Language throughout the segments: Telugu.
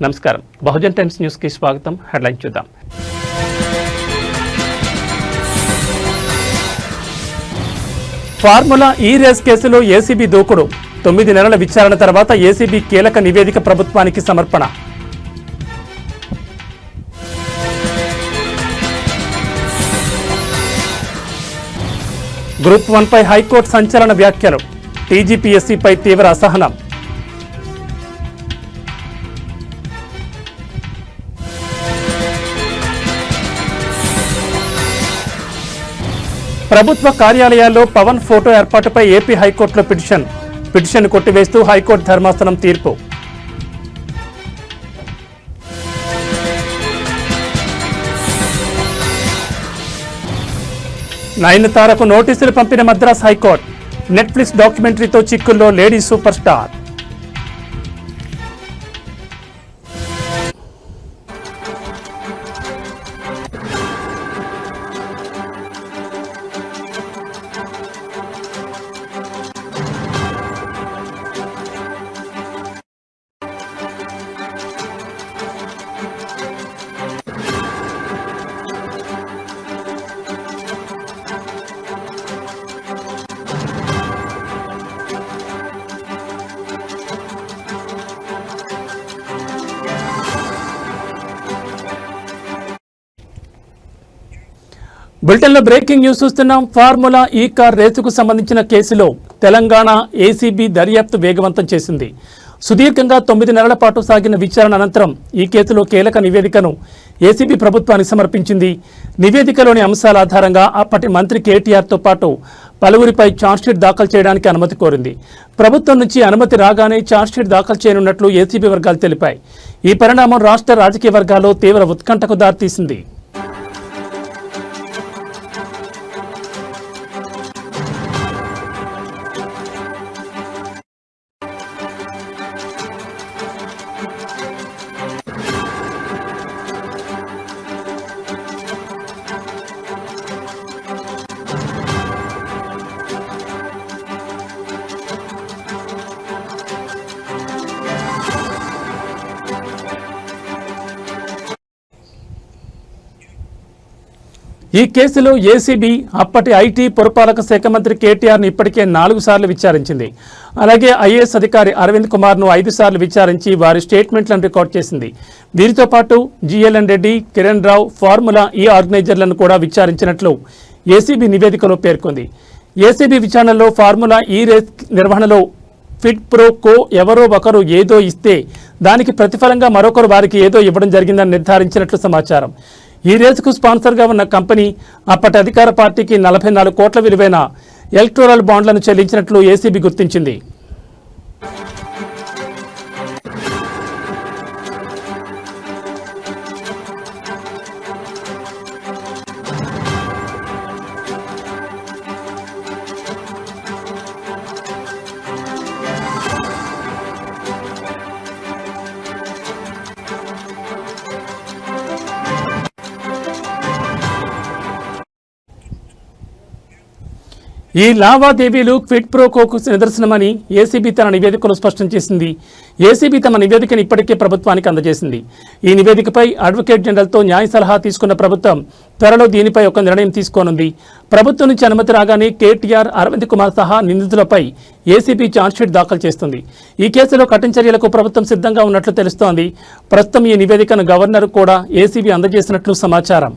నమస్కారం. బహుజన్ టైమ్స్ న్యూస్కి స్వాగతం. హెడ్లైన్ చూద్దాం. ఫార్ములా ఈ రేస్ కేసులో ఏసీబీ దూకుడు. 9 నెలల విచారణ తర్వాత ఏసీబీ కీలక నివేదిక ప్రభుత్వానికి సమర్పణ. గ్రూప్ 1 పై హైకోర్టు సంచలన వ్యాఖ్యలు. టీజీపీఎస్సీపై తీవ్ర అసహనం. ప్రభుత్వ కార్యాలయాల్లో పవన్ ఫోటో ఏర్పాటుపై ఏపీ హైకోర్టులో పిటిషన్ కొట్టివేస్తూ హైకోర్టు ధర్మాసనం తీర్పు. నయనతారకు నోటీసులు పంపిన మద్రాస్ హైకోర్టు. నెట్ఫ్లిక్స్ డాక్యుమెంటరీతో చిక్కుల్లో లేడీ సూపర్ స్టార్. బులెటిన్లో బ్రేకింగ్ న్యూస్ చూస్తున్నాం. ఫార్ములా ఈ కార్ రేసుకు సంబంధించిన కేసులో తెలంగాణ ఏసీబీ దర్యాప్తు వేగవంతం చేసింది. సుదీర్ఘంగా 9 నెలల పాటు సాగిన విచారణ అనంతరం ఈ కేసులో కీలక నివేదికను ఏసీబీ ప్రభుత్వానికి సమర్పించింది. నివేదికలోని అంశాల ఆధారంగా అప్పటి మంత్రి కేటీఆర్తో పాటు పలువురిపై ఛార్జ్షీట్ దాఖలు చేయడానికి అనుమతి కోరింది. ప్రభుత్వం నుంచి అనుమతి రాగానే ఛార్జ్షీట్ దాఖలు చేయనున్నట్లు ఏసీబీ వర్గాలు తెలిపాయి. ఈ పరిణామం రాష్ట్ర రాజకీయ వర్గాల్లో తీవ్ర ఉత్కంఠకు దారితీసింది. ఈ కేసులో ఏసీబీ అప్పటి ఐటీ పురపాలక శాఖ మంత్రి కేటీఆర్ను ఇప్పటికే 4 సార్లు విచారించింది. అలాగే ఐఏఎస్ అధికారి అరవింద్ కుమార్ను 5 సార్లు విచారించి వారి స్టేట్మెంట్లను రికార్డ్ చేసింది. వీరితో పాటు జీఎల్ఎన్ రెడ్డి, కిరణ్ రావు, ఫార్ములా ఈ ఆర్గనైజర్లను కూడా విచారించినట్లు ఏసీబీ నివేదికలో పేర్కొంది. ఏసీబీ విచారణలో ఫార్ములా ఈ రేస్ నిర్వహణలో ఫిట్ ప్రో కో ఎవరో ఒకరు ఏదో ఇస్తే దానికి ప్రతిఫలంగా మరొకరు వారికి ఏదో ఇవ్వడం జరిగిందని నిర్ధారించినట్లు సమాచారం. ఈ రేసుకు స్పాన్సర్గా ఉన్న కంపెనీ అప్పటి అధికార పార్టీకి 44 కోట్ల విలువైన ఎలక్టోరల్ బాండ్లను చెల్లించినట్లు ఏసీబీ గుర్తించింది. ఈ లావాదేవీలు క్విడ్ ప్రో కోకు నిదర్శనమని ఏసీబీ తన నివేదికలో స్పష్టం చేసింది. ఏసీబీ తమ నివేదికను ఇప్పటికే ప్రభుత్వానికి అందజేసింది. ఈ నివేదికపై అడ్వకేట్ జనరల్తో న్యాయ సలహా తీసుకున్న ప్రభుత్వం త్వరలో దీనిపై ఒక నిర్ణయం తీసుకోనుంది. ప్రభుత్వం నుంచి అనుమతి రాగానే కేటీఆర్, అరవింద్ కుమార్ సహా నిందితులపై ఏసీబీ ఛార్జ్షీట్ దాఖలు చేస్తుంది. ఈ కేసులో కఠిన చర్యలకు ప్రభుత్వం సిద్ధంగా ఉన్నట్లు తెలుస్తోంది. ప్రస్తుతం ఈ నివేదికను గవర్నర్ కూడా ఏసీబీ అందజేసినట్లు సమాచారం.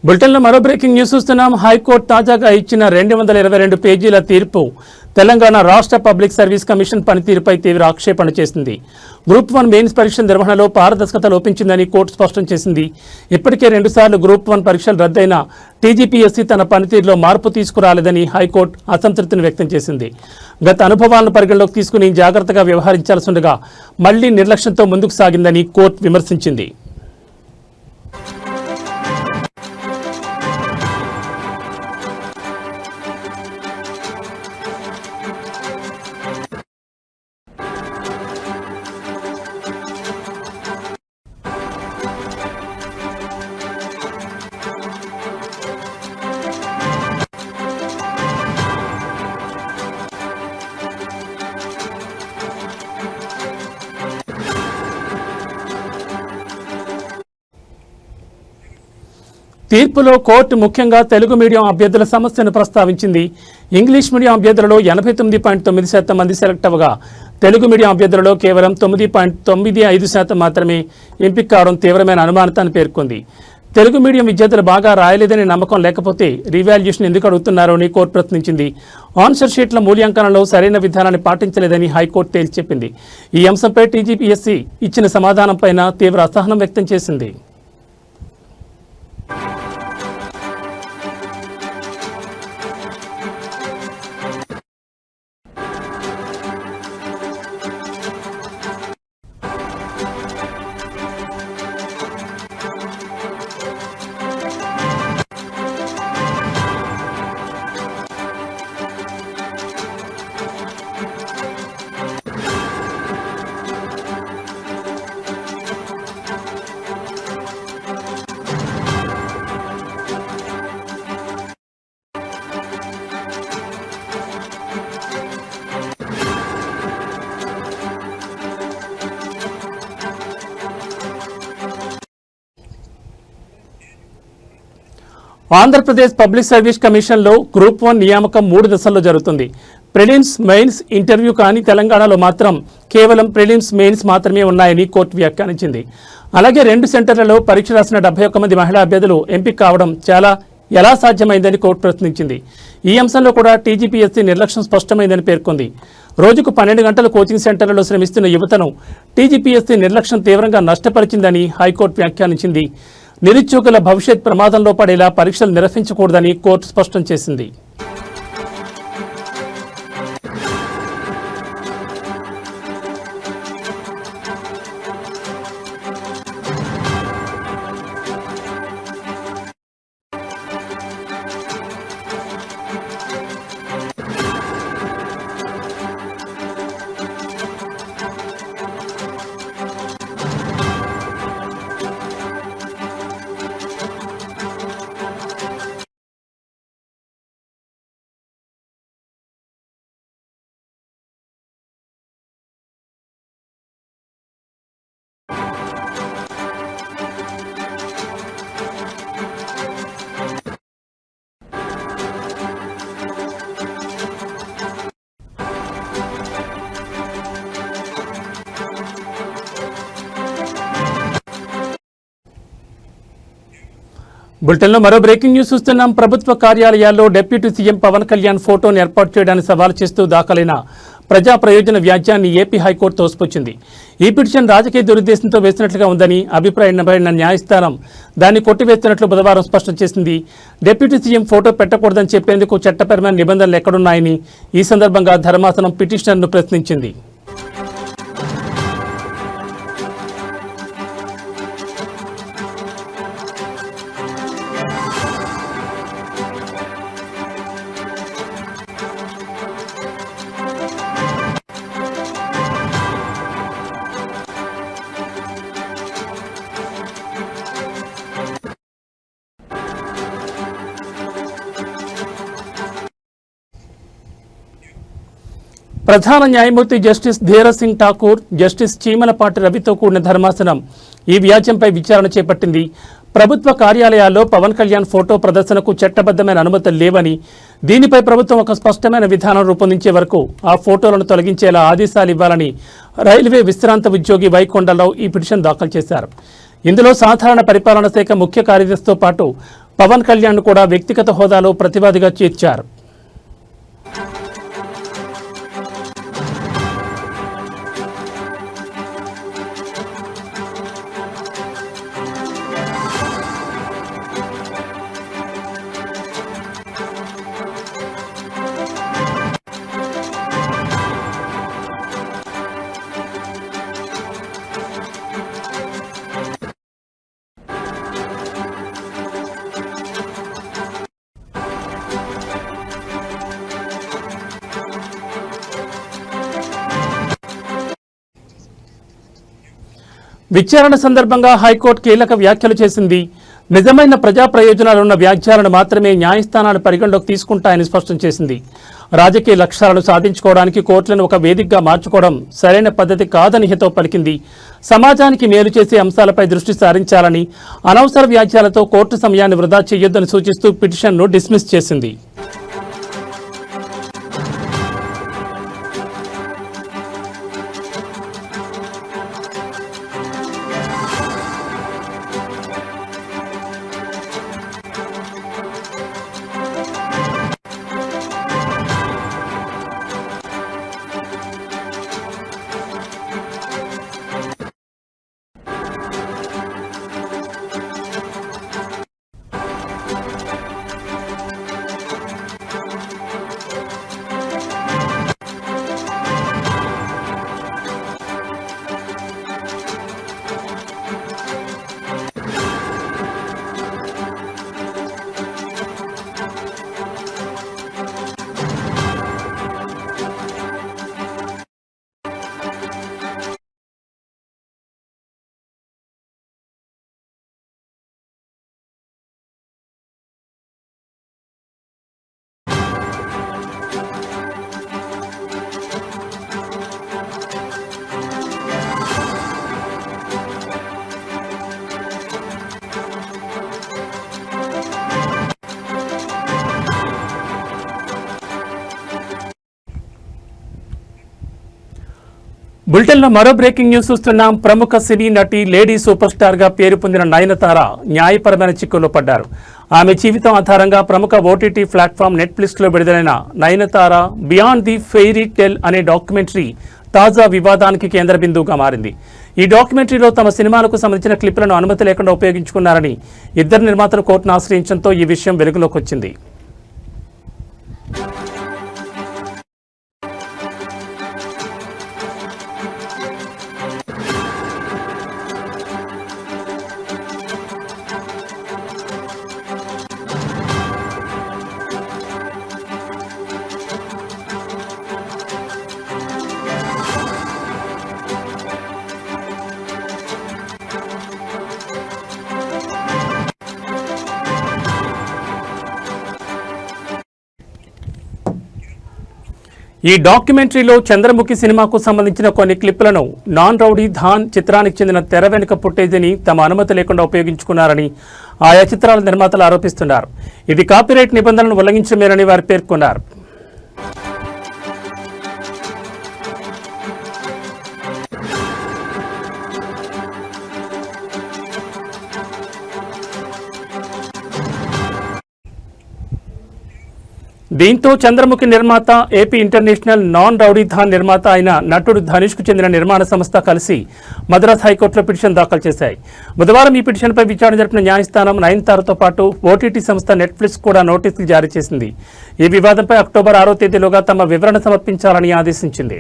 బులెటిన్లో మరో బ్రేకింగ్ న్యూస్ చూస్తున్నాం. హైకోర్టు తాజాగా ఇచ్చిన 222 పేజీల తీర్పు తెలంగాణ రాష్ట్ర పబ్లిక్ సర్వీస్ కమిషన్ పనితీరుపై తీవ్ర ఆక్షేపణ చేసింది. గ్రూప్ 1 మెయిన్స్ పరీక్షల నిర్వహణలో పారదర్శకత లోపించిందని కోర్టు స్పష్టం చేసింది. ఇప్పటికే 2 సార్లు గ్రూప్ 1 పరీక్షలు రద్దయిన టీజీపీఎస్సీ తన పనితీరులో మార్పు తీసుకురాలేదని హైకోర్టు అసంతృప్తిని వ్యక్తం చేసింది. గత అనుభవాలను పరిగణలోకి తీసుకుని జాగ్రత్తగా వ్యవహరించాల్సి ఉండగా మళ్లీ నిర్లక్ష్యంతో ముందుకు సాగిందని కోర్టు విమర్శించింది. తీర్పులో కోర్టు ముఖ్యంగా తెలుగు మీడియం అభ్యర్థుల సమస్యను ప్రస్తావించింది. ఇంగ్లీష్ మీడియం అభ్యర్థులలో 89.9% మంది సెలెక్ట్ అవ్వగా తెలుగు మీడియం అభ్యర్థులలో కేవలం 9.95% మాత్రమే ఎంపిక కావడం తీవ్రమైన అనుమానతాన్ని పేర్కొంది. తెలుగు మీడియం విద్యార్థులు బాగా రాయలేదని నమ్మకం లేకపోతే రీవాల్యుయేషన్ ఎందుకు అడుగుతున్నారో అని కోర్టు ప్రశ్నించింది. ఆన్సర్ షీట్ల మూల్యాంకనంలో సరైన విధానాన్ని పాటించలేదని హైకోర్టు తేల్చి చెప్పింది. ఈ అంశంపై టీజీపీఎస్సీ ఇచ్చిన సమాధానంపైన తీవ్ర అసహనం వ్యక్తం చేసింది. ఆంధ్రప్రదేశ్ పబ్లిక్ సర్వీస్ కమిషన్లో గ్రూప్ 1 నియామకం 3 దశల్లో జరుగుతుంది. ప్రిలిమ్స్, మెయిన్స్, ఇంటర్వ్యూ కానీ తెలంగాణలో మాత్రం కేవలం ప్రిలిమ్స్, మెయిన్స్ మాత్రమే ఉన్నాయని కోర్టు వ్యాఖ్యానించింది. అలాగే 2 సెంటర్లలో పరీక్ష రాసిన 71 మంది మహిళా అభ్యర్థులు ఎంపిక కావడం ఎలా సాధ్యమైందని కోర్టు ప్రశ్నించింది. ఈ అంశంలో కూడా టీజీపీఎస్సీ నిర్లక్ష్యం స్పష్టమైందని పేర్కొంది. రోజుకు 12 గంటలు కోచింగ్ సెంటర్లలో శ్రమిస్తున్న యువతను టీజీపీఎస్సీ నిర్లక్ష్యం తీవ్రంగా నష్టపరిచిందని హైకోర్టు వ్యాఖ్యానించింది. నిరుద్యోగుల భవిష్యత్ ప్రమాదంలో పడేలా పరీక్షలు నిర్వహించకూడదని కోర్టు స్పష్టం చేసింది. బులెటిన్లో మరో బ్రేకింగ్ న్యూస్ చూస్తున్నాం. ప్రభుత్వ కార్యాలయాల్లో డిప్యూటీ సీఎం పవన్ కళ్యాణ్ ఫోటోను ఏర్పాటు చేయడానికి సవాల్ చేస్తూ దాఖలైన ప్రజా ప్రయోజన వ్యాజ్యాన్ని ఏపీ హైకోర్టు తోసిపుచ్చింది. ఈ పిటిషన్ రాజకీయ దురుద్దేశంతో వేసినట్లుగా ఉందని అభిప్రాయపడిన న్యాయస్థానం దాన్ని కొట్టివేస్తున్నట్లు బుధవారం స్పష్టం చేసింది. డిప్యూటీ సీఎం ఫోటో పెట్టకూడదని చెప్పేందుకు చట్టపరమైన నిబంధనలు ఎక్కడున్నాయని ఈ సందర్భంగా ధర్మాసనం పిటిషనర్ను ప్రశ్నించింది. ప్రధాన న్యాయమూర్తి జస్టిస్ ధీరజ్ సింగ్ ఠాకూర్, జస్టిస్ చీమలపాటి రవితో కూడిన ధర్మాసనం ఈ వ్యాజ్యంపై విచారణ చేపట్టింది. ప్రభుత్వ కార్యాలయాల్లో పవన్ కళ్యాణ్ ఫోటో ప్రదర్శనకు చట్టబద్ధమైన అనుమతులు లేవని, దీనిపై ప్రభుత్వం ఒక స్పష్టమైన విధానం రూపొందించే వరకు ఆ ఫోటోలను తొలగించేలా ఆదేశాలు ఇవ్వాలని రైల్వే విశ్రాంత ఉద్యోగి వైకొండరావు ఈ పిటిషన్ దాఖలు చేశారు. ఇందులో సాధారణ పరిపాలనా శాఖ ముఖ్య కార్యదర్శితో పాటు పవన్ కళ్యాణ్ కూడా వ్యక్తిగత హోదాలో ప్రతివాదిగా చేర్చారు. విచారణ సందర్భంగా హైకోర్టు కీలక వ్యాఖ్యలు చేసింది. నిజమైన ప్రజా ప్రయోజనాలున్న వ్యాఖ్యలను మాత్రమే న్యాయస్థానాలు పరిగణలోకి తీసుకుంటాయని స్పష్టం చేసింది. రాజకీయ లక్ష్యాలను సాధించుకోవడానికి కోర్టులను ఒక వేదికగా మార్చుకోవడం సరైన పద్ధతి కాదని హితవు పలికింది. సమాజానికి మేలు చేసే అంశాలపై దృష్టి సారించాలని, అనవసర వ్యాఖ్యలతో కోర్టు సమయాన్ని వృధా చేయొద్దని సూచిస్తూ పిటిషన్ను డిస్మిస్ చేసింది. బులెటిన్లో మరో బ్రేకింగ్ న్యూస్ చూస్తున్నాం. ప్రముఖ సినీ నటి, లేడీ సూపర్ స్టార్ గా పేరు పొందిన నయనతార న్యాయపరమైన చిక్కుల్లో పడ్డారు. ఆమె జీవితం ఆధారంగా ప్రముఖ ఓటీటీ ప్లాట్ఫామ్ నెట్ఫ్లిక్స్లో విడుదలైన Nayanthara beyond the fairy tell అనే డాక్యుమెంటరీ తాజా వివాదానికి కేంద్ర బిందువుగా మారింది. ఈ డాక్యుమెంటరీలో తమ సినిమాలకు సంబంధించిన క్లిప్లను అనుమతి లేకుండా ఉపయోగించుకున్నారని ఇద్దరు నిర్మాతలు కోర్టును ఆశ్రయించడంతో ఈ విషయం వెలుగులోకి వచ్చింది. ఈ డాక్యుమెంటరీలో చంద్రముఖి సినిమాకు సంబంధించిన కొన్ని క్లిప్పులను నాన్ రౌడీ ధాన్ చిత్రానికి చెందిన తెర వెనుక ఫుటేజీని తమ అనుమతి లేకుండా ఉపయోగించుకున్నారని ఆయా చిత్రాల నిర్మాతలు ఆరోపిస్తున్నారు. ఇది కాపీరైట్ నిబంధనలను ఉల్లంఘించమేనని వారు పేర్కొన్నారు. దీంతో చంద్రముఖి నిర్మాత, AP international non rowdy Dhaan నిర్మాత అయిన నటుడు ధనుష్కు చెందిన నిర్మాణ సంస్థ కలిసి మద్రాస్ హైకోర్టులో పిటిషన్ దాఖలు చేశాయి. బుధవారం ఈ పిటిషన్పై విచారణ జరిపిన న్యాయస్థానం నయనతారతో పాటు ఓటీటీ సంస్థ నెట్ఫ్లిక్స్ కూడా నోటీసులు జారీ చేసింది. ఈ వివాదంపై అక్టోబర్ 6వ తేదీలోగా తమ వివరణ సమర్పించాలని ఆదేశించింది.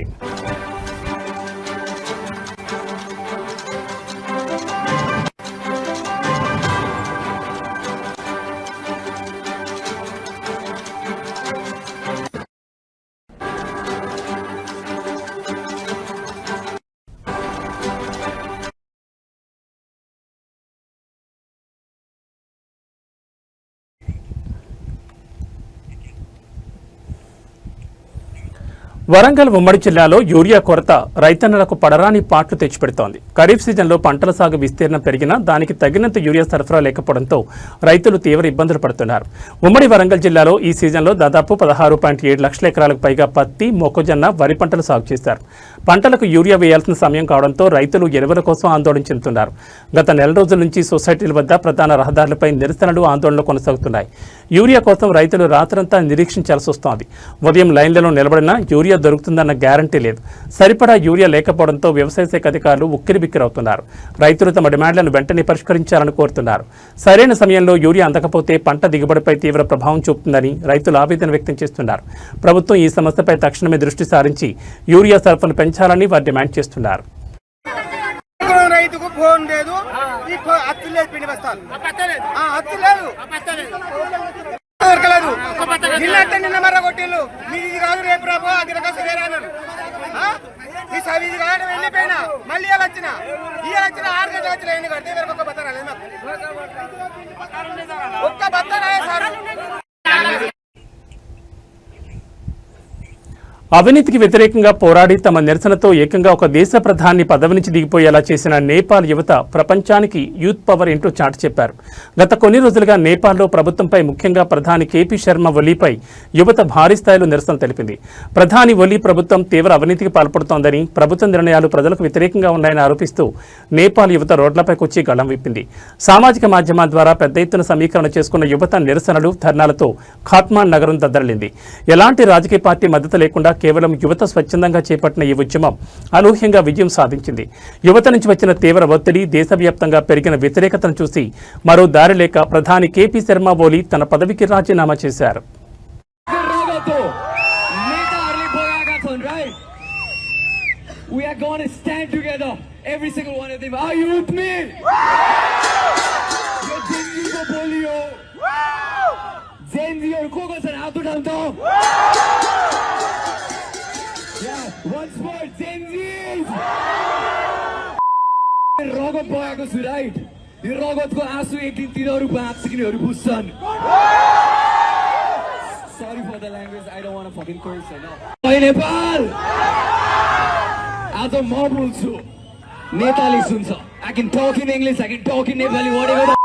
వరంగల్ ఉమ్మడి జిల్లాలో యూరియా కొరత రైతన్నలకు పడరాని పాట్లు తెచ్చిపెడుతోంది. ఖరీఫ్ సీజన్లో పంటల సాగు విస్తీర్ణం పెరిగినా దానికి తగినంత యూరియా సరఫరా లేకపోవడంతో రైతులు తీవ్ర ఇబ్బందులు పడుతున్నారు. ఉమ్మడి వరంగల్ జిల్లాలో ఈ సీజన్లో దాదాపు 16.7 లక్షల ఎకరాలకు పైగా పత్తి, మొక్కజొన్న, వరి పంటలు సాగు చేశారు. పంటలకు యూరియా వేయాల్సిన సమయం కావడంతో రైతులు ఎరువుల కోసం ఆందోళన చెందుతున్నారు. గత నెల రోజుల నుంచి సొసైటీల వద్ద ప్రధాన రహదారులపై నిరసనలు, ఆందోళనలు కొనసాగుతున్నాయి. యూరియా కోసం రైతులు రాత్రంతా నిరీక్షించాల్సి వస్తోంది. ఉదయం లైన్లలో నిలబడినా యూరియా దొరుకుతుందన్న గ్యారంటీ లేదు. సరిపడా యూరియా లేకపోవడంతో వ్యవసాయ శాఖ అధికారులు ఉక్కిరిబిక్కిరవుతున్నారు. రైతులు తమ డిమాండ్లను వెంటనే పరిష్కరించాలని కోరుతున్నారు. సరైన సమయంలో యూరియా అందకపోతే పంట దిగుబడిపై తీవ్ర ప్రభావం చూపుతుందని రైతులు ఆవేదన వ్యక్తం చేస్తున్నారు. ప్రభుత్వం ఈ సమస్యపై తక్షణమే దృష్టి సారించి యూరియా సరఫరాను పెంచాలని వారు డిమాండ్ చేస్తున్నారు. రైతుకు ఫోన్ లేదు, అత్తు లేదు, పిండి బస్తాలు అత్తు లేదు, దొరకలేదు. నిన్న మర కొట్టిళ్ళు ఇది కాదు రేపు రాబో అది రకం అన్నారు. ఇది కాదు వెళ్ళిపోయినా మళ్ళీ వచ్చిన 6 గంటలు వచ్చిన ఎన్ని కడితే ఒక్క బత్త రాలేదు. మాకు ఒక్క బత్త రాలేదు సార్. అవినీతికి వ్యతిరేకంగా పోరాడి తమ నిరసనతో ఏకంగా ఒక దేశ ప్రధాని పదవి నుంచి దిగిపోయేలా చేసిన నేపాల్ యువత ప్రపంచానికి యూత్ పవర్ ఏంటో చాటి చెప్పారు. గత కొన్ని రోజులుగా నేపాల్లో ప్రభుత్వంపై, ముఖ్యంగా ప్రధాని కేపీ శర్మ ఒలీపై యువత భారీ స్థాయిలో నిరసన తెలిపింది. ప్రధాని ఒలీ ప్రభుత్వం తీవ్ర అవినీతికి పాల్పడుతోందని, ప్రభుత్వ నిర్ణయాలు ప్రజలకు వ్యతిరేకంగా ఉన్నాయని ఆరోపిస్తూ నేపాల్ యువత రోడ్లపైకి వచ్చి గళం విప్పింది. సామాజిక మాధ్యమాల ద్వారా పెద్ద ఎత్తున సమీకరణ చేసుకున్న యువత నిరసనలు, ధర్నాలతో ఖాట్మాండ్ నగరం దద్దరిల్లింది. ఎలాంటి రాజకీయ పార్టీ మద్దతు లేకుండా కేవలం యువత స్వచ్ఛందంగా చేపట్టిన ఈ ఉద్యమం అనూహ్యంగా విజయం సాధించింది. యువత నుంచి వచ్చిన తీవ్ర ఒత్తిడి, దేశవ్యాప్తంగా పెరిగిన వ్యతిరేకతను చూసి మరో దారి లేక ప్రధాని కేపీ శర్మ ఒలీ తన పదవికి రాజీనామా చేశారు. Once more, Gen Zs! रगत बगाएको छु राइट. यो रगतको आँसु एक दिन तिनीहरू भाँच्किनेहरू बुझ्छन्. Sorry for the language, I don't want to fucking curse हैन. ओइ नेपाल, आज म बोल्छु, Nepali सुन्छ. I can talk in English, I can talk in Nepali, whatever the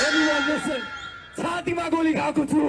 everyone listen. छातीमा गोली खाएको छु.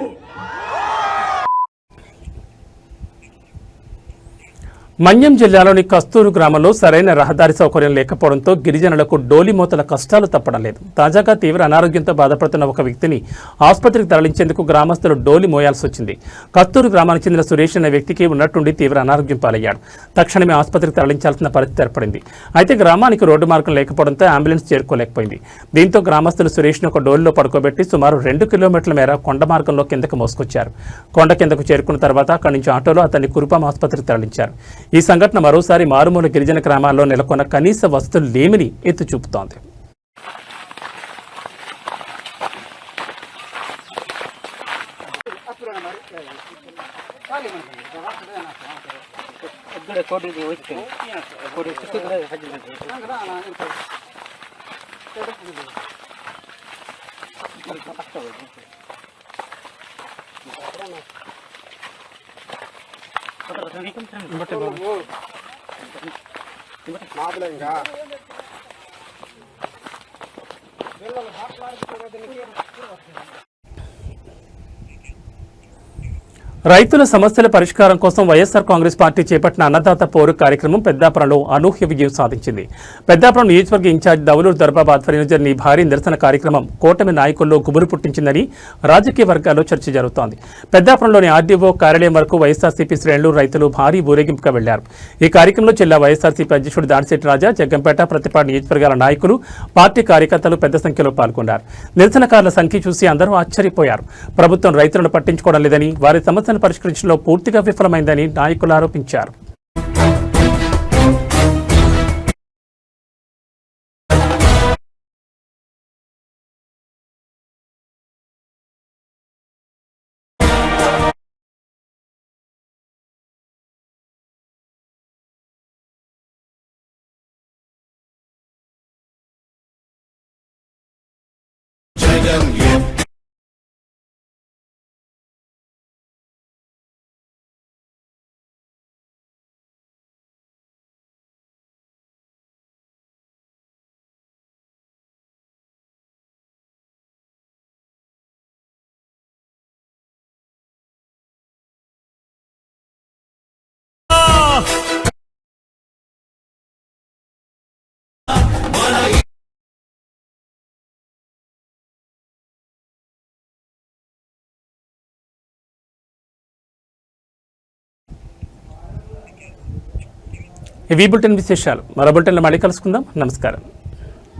మన్యం జిల్లాలోని కస్తూరు గ్రామంలో సరైన రహదారి సౌకర్యం లేకపోవడంతో గిరిజనులకు డోలిమోతల కష్టాలు తప్పడం లేదు. తాజాగా తీవ్ర అనారోగ్యంతో బాధపడుతున్న ఒక వ్యక్తిని ఆసుపత్రికి తరలించేందుకు గ్రామస్తులు డోలి మోయాల్సి వచ్చింది. కస్తూరు గ్రామానికి చెందిన సురేష్ అనే వ్యక్తికి ఉన్నట్టుండి తీవ్ర అనారోగ్యం పాలయ్యాడు. తక్షణమే ఆసుపత్రికి తరలించాల్సిన పరిస్థితి ఏర్పడింది. అయితే గ్రామానికి రోడ్డు మార్గం లేకపోవడంతో అంబులెన్స్ చేరుకోలేకపోయింది. దీంతో గ్రామస్తులు సురేష్ను ఒక డోలిలో పడుకోబెట్టి సుమారు 2 కిలోమీటర్ల మేర కొండ మార్గంలో కిందకు మోసుకొచ్చారు. కొండ కిందకు చేరుకున్న తర్వాత అక్కడి నుంచి ఆటోలో అతన్ని కురుపాం ఆసుపత్రికి తరలించారు. ఈ సంఘటన మరోసారి మారుమూల గిరిజన గ్రామాల్లో నెలకొన్న కనీస వసతులు లేమిని ఎత్తి చూపుతోంది. రైతుల సమస్యల పరిష్కారం కోసం వైఎస్ఆర్ కాంగ్రెస్ పార్టీ చేపట్టిన అన్నదాత పౌరు కార్యక్రమం పెద్దాపురంలో అనూహ్య విజయం సాధించింది. పెద్దాపురం నియోజకవర్గ ఇన్ఛార్జ్ దౌలూరు దర్బాబ్ ఆధ్వర్యంలో జరిగిన ఈ భారీ నిరసన కార్యక్రమం కూటమి నాయకుల్లో గుబురు పుట్టించిందని రాజకీయ వర్గాల్లో చర్చ జరుగుతోంది. పెద్దాపురంలోని ఆర్డీఓ కార్యాలయం వరకు వైఎస్ఆర్సీపీ శ్రేణులు, రైతులు భారీ ఊరేగింపుగా వెళ్లారు. ఈ కార్యక్రమంలో జిల్లా వైఎస్ఆర్సీపీ అధ్యక్షుడు దాడిశెట్టి రాజా, జగ్గంపేట, ప్రతిపాడు నియోజకవర్గాల నాయకులు, పార్టీ కార్యకర్తలు పెద్ద సంఖ్యలో పాల్గొన్నారు. నిరసనకారుల సంఖ్య చూసి అందరూ ఆశ్చర్యపోయారు. ప్రభుత్వం రైతులను పట్టించుకోవడం లేదని, వారి సమస్యను పరిష్కరించడంలో పూర్తిగా విఫలమైందని నాయకులు ఆరోపించారు. ఇవి బులెటిన్ విశేషాలు. మరో బులెటిన్లో మళ్ళీ కలుసుకుందాం. నమస్కారం.